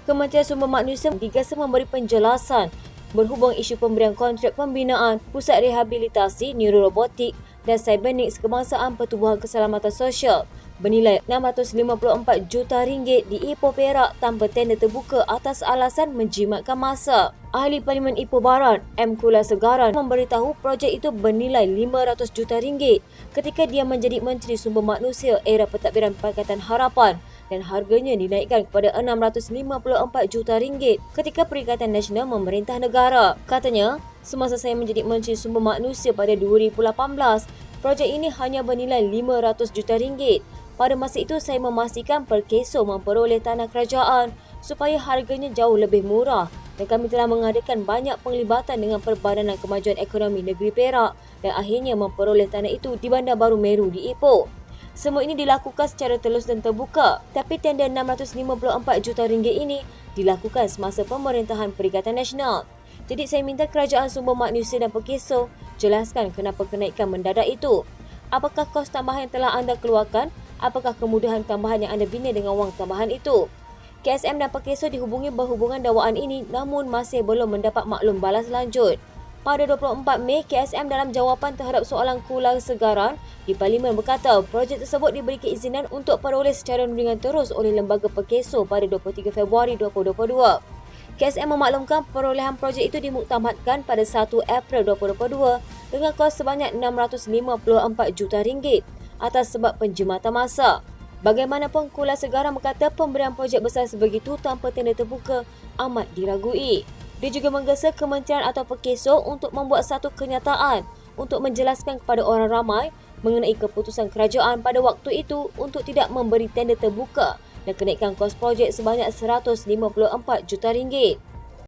Kementerian Sumber Manusia digasa memberi penjelasan berhubung isu pemberian kontrak pembinaan Pusat Rehabilitasi Neurorobotik dan Cybernex Kebangsaan Pertubuhan Keselamatan Sosial bernilai RM654 juta di Ipoh Perak tanpa tender terbuka atas alasan menjimatkan masa. Ahli Parlimen Ipoh Barat, M. Kulasegaran, memberitahu projek itu bernilai RM500 juta ketika dia menjadi Menteri Sumber Manusia era pentadbiran Pakatan Harapan dan harganya dinaikkan kepada RM654 juta ketika Perikatan Nasional memerintah negara. Katanya, semasa saya menjadi Menteri Sumber Manusia pada 2018, projek ini hanya bernilai RM500 juta. Pada masa itu, saya memastikan Perkeso memperoleh tanah kerajaan supaya harganya jauh lebih murah dan kami telah mengadakan banyak penglibatan dengan Perbadanan Kemajuan Ekonomi Negeri Perak dan akhirnya memperoleh tanah itu di Bandar Baru Meru di Ipoh. Semua ini dilakukan secara telus dan terbuka, tapi tender RM654 juta ini dilakukan semasa pemerintahan Perikatan Nasional. Jadi saya minta Kerajaan Sumber Manusia dan Perkeso jelaskan kenapa kenaikan mendadak itu. Apakah kos tambahan yang telah anda keluarkan? Apakah kemudahan tambahan yang anda bina dengan wang tambahan itu? KSM dan Perkeso dihubungi berhubungan dakwaan ini namun masih belum mendapat maklum balas lanjut. Pada 24 Mei, KSM dalam jawapan terhadap soalan Kulasegaran di Parlimen berkata projek tersebut diberi keizinan untuk peroleh secara rundingan terus oleh Lembaga Perkeso pada 23 Februari 2022. KSM memaklumkan perolehan projek itu dimuktamadkan pada 1 April 2022 dengan kos sebanyak RM654 juta atas sebab penjimatan masa. Bagaimanapun, Kulasegaran berkata pemberian projek besar sebegitu tanpa tender terbuka amat diragui. Dia juga menggesa kementerian atau Perkeso untuk membuat satu kenyataan untuk menjelaskan kepada orang ramai mengenai keputusan kerajaan pada waktu itu untuk tidak memberi tender terbuka dan kenaikan kos projek sebanyak RM154 juta.